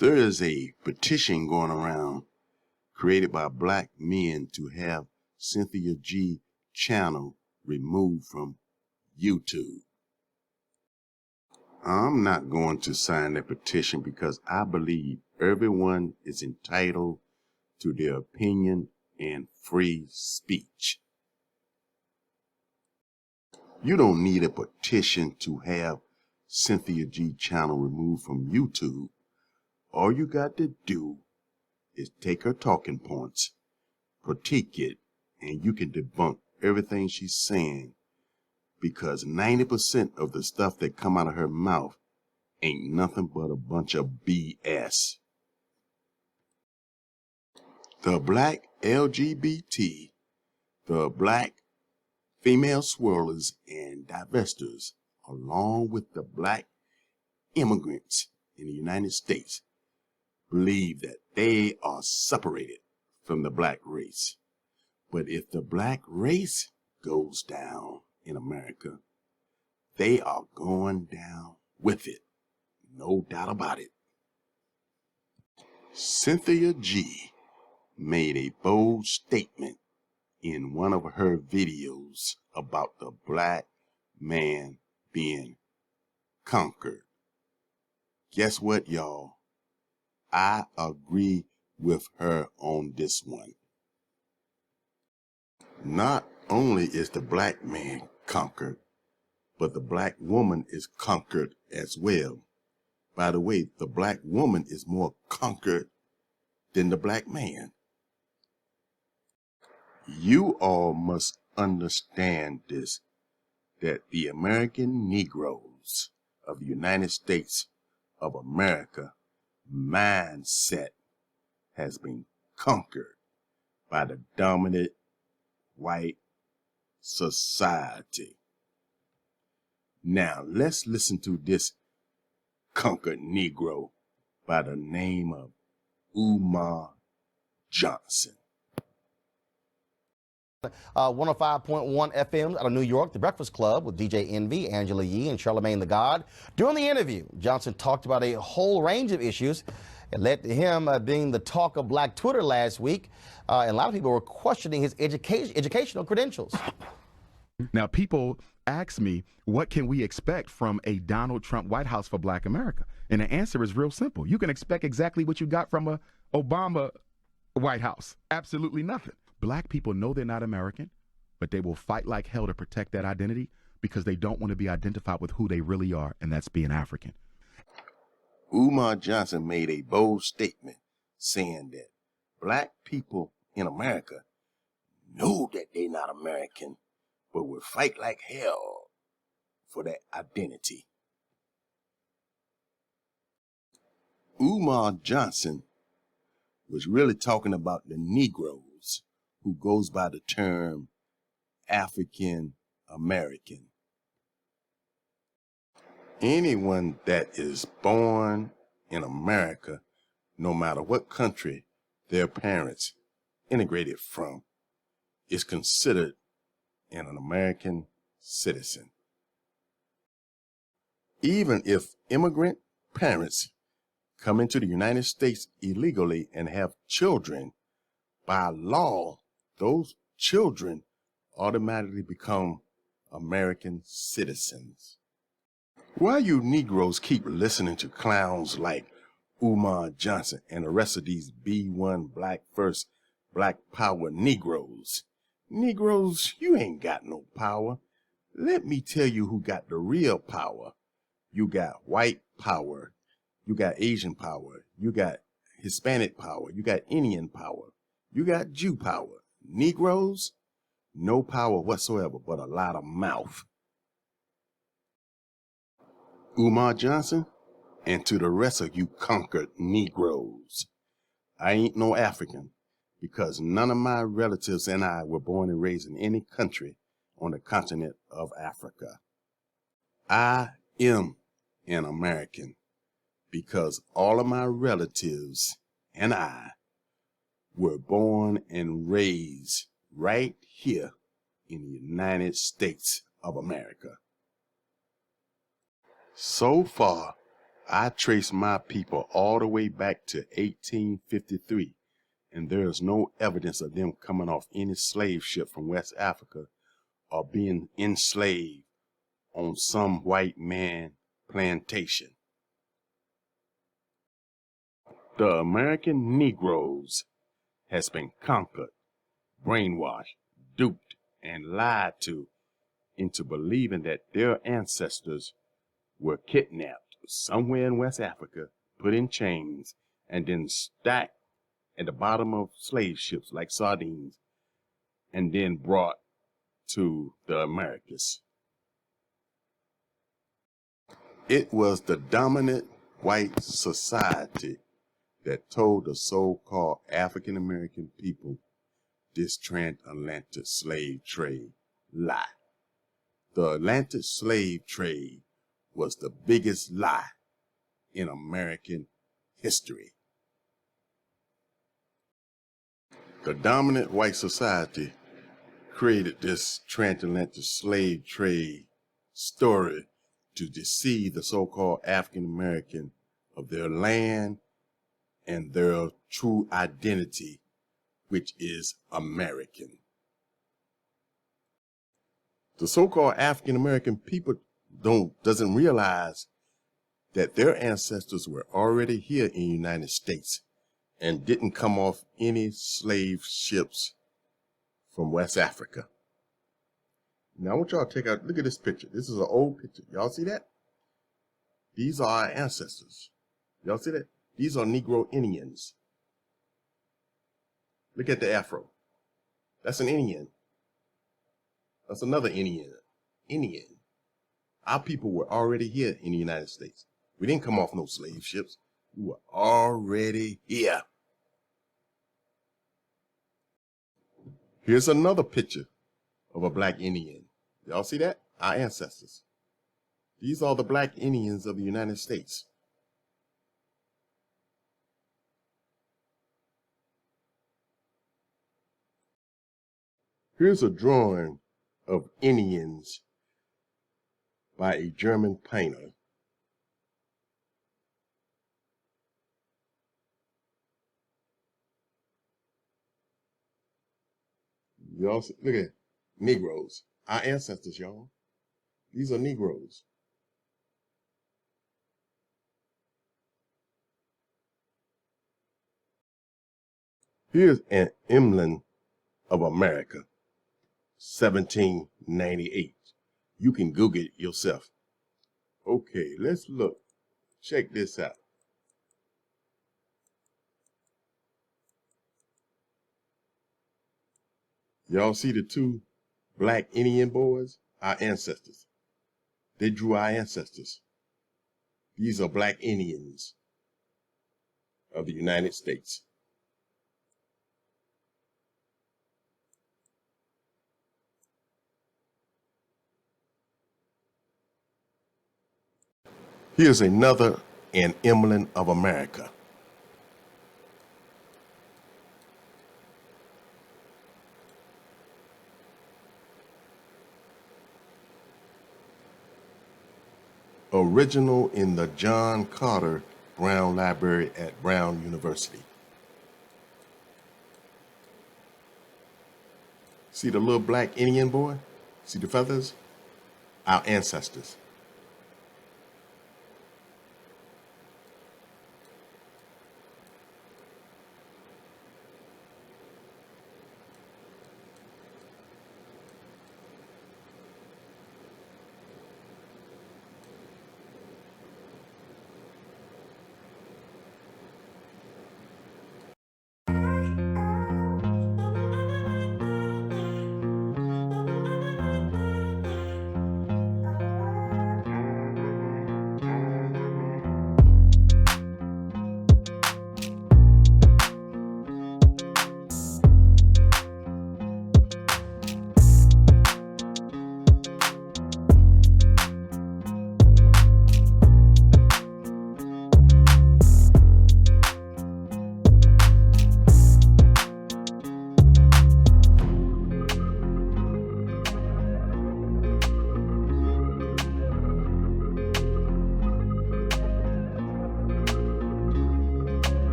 There is a petition going around created by black men to have Cynthia G channel removed from YouTube. I'm not going to sign that petition because I believe everyone is entitled to their opinion and free speech. You don't need a petition to have Cynthia G channel removed from YouTube. All you got to do is take her talking points, critique it, and you can debunk everything she's saying, because 90% of the stuff that come out of her mouth ain't nothing but a bunch of BS. The black LGBT, the black female swirlers and divestors, along with the black immigrants in the United States, believe that they are separated from the black race. But if the black race goes down in America, they are going down with it. No doubt about it. Cynthia G made a bold statement in one of her videos about the black man being conquered. Guess what, y'all? I agree with her on this one. Not only is the black man conquered, but the black woman is conquered as well. By the way, the black woman is more conquered than the black man. You all must understand this, that the American Negroes of the United States of America mindset has been conquered by the dominant white society. Now let's listen to this conquered Negro by the name of Umar Johnson. 105.1 FM out of New York, The Breakfast Club with DJ Envy, Angela Yee, and Charlamagne the God. During the interview, Johnson talked about a whole range of issues. It led to him being the talk of black Twitter last week, and a lot of people were questioning his educational credentials. Now, people ask me, what can we expect from a Donald Trump White House for Black America? And the answer is real simple. You can expect exactly what you got from a Obama White House. Absolutely nothing. Black people know they're not American, but they will fight like hell to protect that identity because they don't want to be identified with who they really are, and that's being African. Umar Johnson made a bold statement saying that black people in America know that they're not American, but will fight like hell for that identity. Umar Johnson was really talking about the Negroes, who goes by the term African American. Anyone that is born in America, no matter what country their parents immigrated from, is considered an American citizen. Even if immigrant parents come into the United States illegally and have children, by law, those children automatically become American citizens. Why you Negroes keep listening to clowns like Umar Johnson and the rest of these B1 Black First Black Power Negroes? Negroes, you ain't got no power. Let me tell you who got the real power. You got white power. You got Asian power. You got Hispanic power. You got Indian power. You got Jew power. Negroes, no power whatsoever, but a lot of mouth. Umar Johnson, and to the rest of you conquered Negroes, I ain't no African, because none of my relatives and I were born and raised in any country on the continent of Africa. I am an American because all of my relatives and I were born and raised right here in the United States of America. So far, I trace my people all the way back to 1853, and there is no evidence of them coming off any slave ship from West Africa or being enslaved on some white man plantation. The American Negroes has been conquered, brainwashed, duped, and lied to into believing that their ancestors were kidnapped somewhere in West Africa, put in chains, and then stacked at the bottom of slave ships like sardines, and then brought to the Americas. It was the dominant white society that told the so-called African American people this transatlantic slave trade lie. The Atlantic slave trade was the biggest lie in American history. The dominant white society created this transatlantic slave trade story to deceive the so-called African American of their land and their true identity, which is American. The so-called African American people doesn't realize that their ancestors were already here in the United States and didn't come off any slave ships from West Africa. Now I want y'all to take a look at this picture. This is an old picture. Y'all see that? These are our ancestors. Y'all see that? These are Negro Indians. Look at the afro. That's an Indian. That's another Indian. Indian. Our people were already here in the United States. We didn't come off no slave ships. We were already here. Here's another picture of a black Indian. Y'all see that? Our ancestors. These are the black Indians of the United States. Here's a drawing of Indians by a German painter. Y'all see, look at Negroes, our ancestors, y'all. These are Negroes. Here's an emblem of America, 1798. You can Google it yourself. Okay, let's look. Check this out. Y'all see the two black Indian boys? Our ancestors. They drew our ancestors. These are black Indians of the United States. Here's another an emblem of America. Original in the John Carter Brown Library at Brown University. See the little black Indian boy? See the feathers? Our ancestors.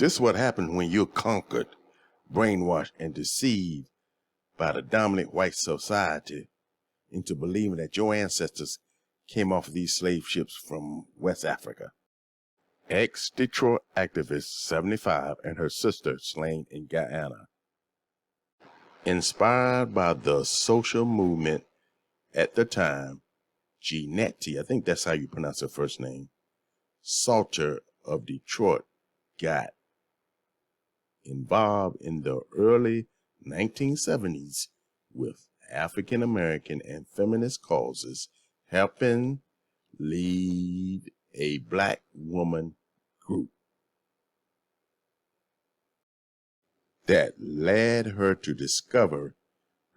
This is what happens when you're conquered, brainwashed, and deceived by the dominant white society into believing that your ancestors came off of these slave ships from West Africa. Ex-Detroit activist 75 and her sister slain in Guyana. Inspired by the social movement at the time, Jeanette, I think that's how you pronounce her first name, Salter of Detroit, got involved in the early 1970s with African American and feminist causes, helping lead a black woman group that led her to discover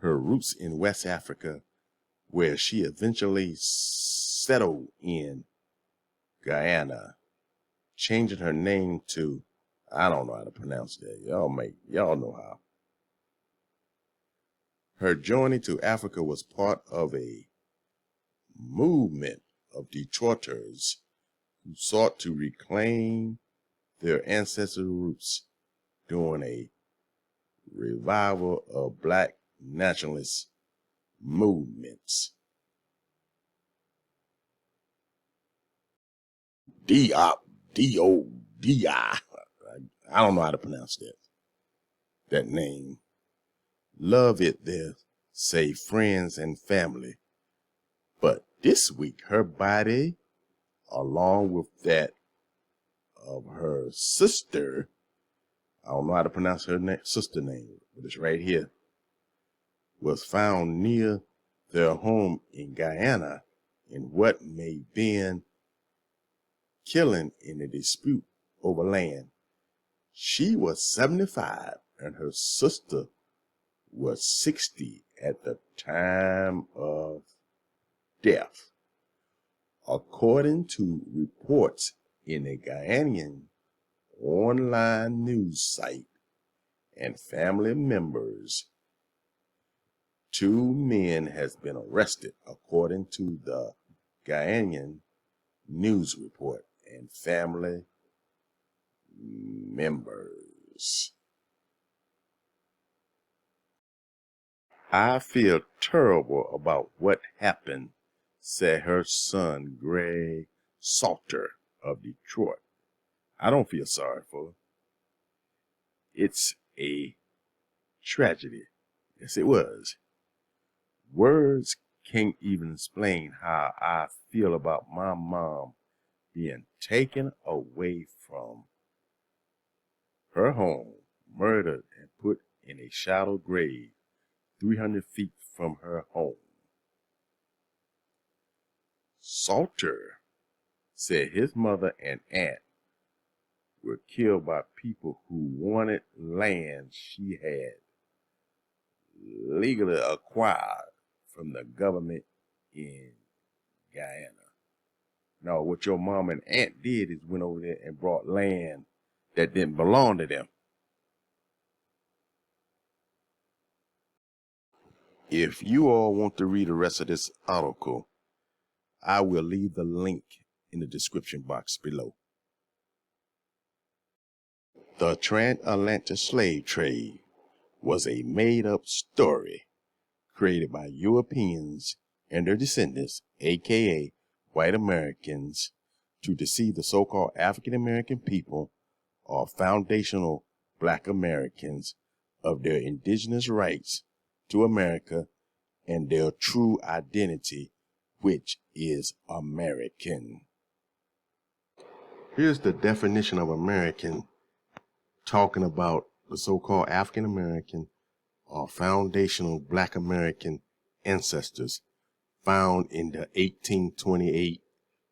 her roots in West Africa, where she eventually settled in Guyana, changing her name to, I don't know how to pronounce that. Y'all know how. Her journey to Africa was part of a movement of Detroiters who sought to reclaim their ancestral roots during a revival of black nationalist movements. D-O-D-I. I don't know how to pronounce that name. Love it there, say friends and family. But this week, her body, along with that of her sister, I don't know how to pronounce her sister name, but it's right here, was found near their home in Guyana in what may have been killing in a dispute over land. She was 75 and her sister was 60 at the time of death, according to reports in a Ghanaian online news site and family members. 2 men has been arrested, according to the Ghanaian news report and family members. I feel terrible about what happened, said her son, Greg Salter of Detroit. I don't feel sorry for her. It's a tragedy. Yes, it was. Words can't even explain how I feel about my mom being taken away from her home, murdered, and put in a shallow grave 300 feet from her home. Salter said his mother and aunt were killed by people who wanted land she had legally acquired from the government in Guyana. No, what your mom and aunt did is went over there and brought land that didn't belong to them. If you all want to read the rest of this article, I will leave the link in the description box below. The transatlantic slave trade was a made-up story created by Europeans and their descendants, aka white Americans, to deceive the so-called African American people or foundational black Americans of their indigenous rights to America and their true identity, which is American. Here's the definition of American, talking about the so-called African American or foundational black American ancestors found in the 1828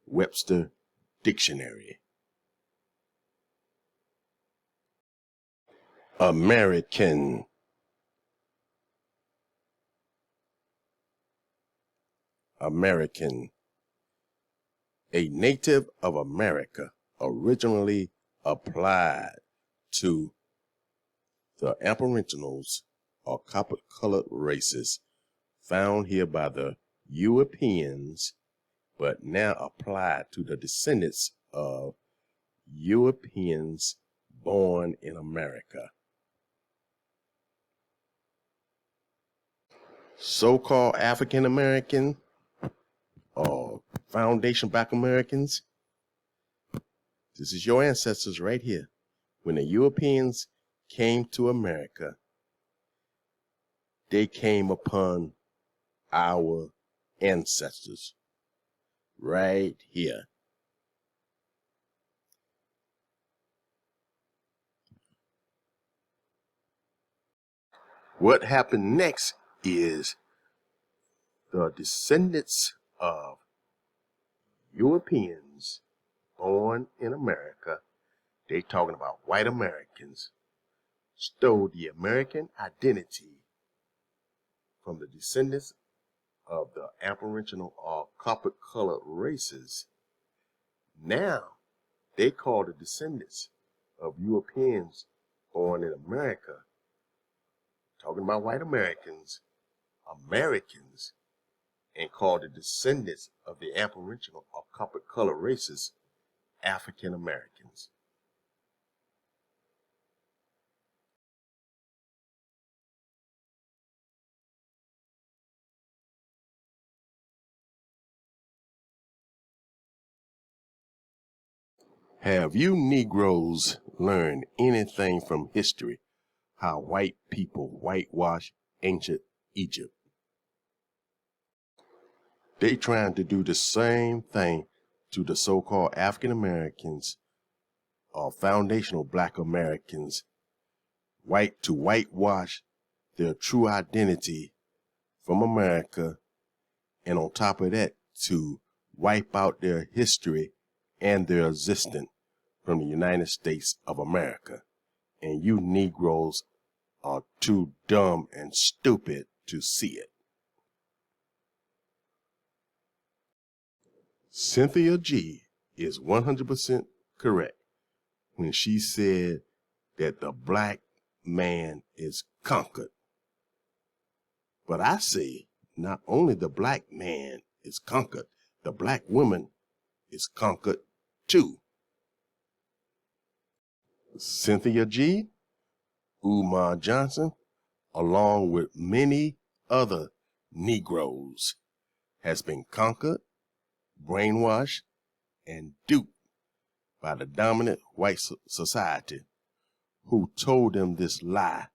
Webster Dictionary. American. American. A native of America, originally applied to the Aboriginals or copper-colored races found here by the Europeans, but now applied to the descendants of Europeans born in America. So-called African American or Foundation Black Americans, this is your ancestors right here. When the Europeans came to America, they came upon our ancestors right here. What happened next is the descendants of Europeans born in America, they talking about white Americans, stole the American identity from the descendants of the Aboriginal or copper-colored races. Now, they call the descendants of Europeans born in America, talking about white Americans, Americans, and call the descendants of the Aboriginal or copper-colored races African Americans. Have you Negroes learned anything from history? How white people whitewash ancient Egypt? They trying to do the same thing to the so-called African Americans or foundational Black Americans, to whitewash their true identity from America, and on top of that, to wipe out their history and their existence from the United States of America. And you Negroes are too dumb and stupid to see it. Cynthia G is 100% correct when she said that the black man is conquered. But I say not only the black man is conquered, the black woman is conquered too. Cynthia G, Umar Johnson, along with many other Negroes, has been conquered, brainwashed, and duped by the dominant white society, who told them this lie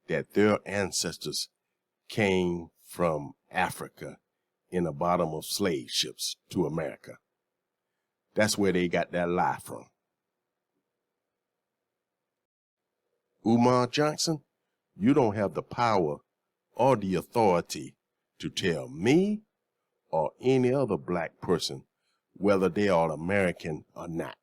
that their ancestors came from Africa in the bottom of slave ships to America. That's where they got that lie from. Umar Johnson, you don't have the power or the authority to tell me or any other black person whether they are American or not.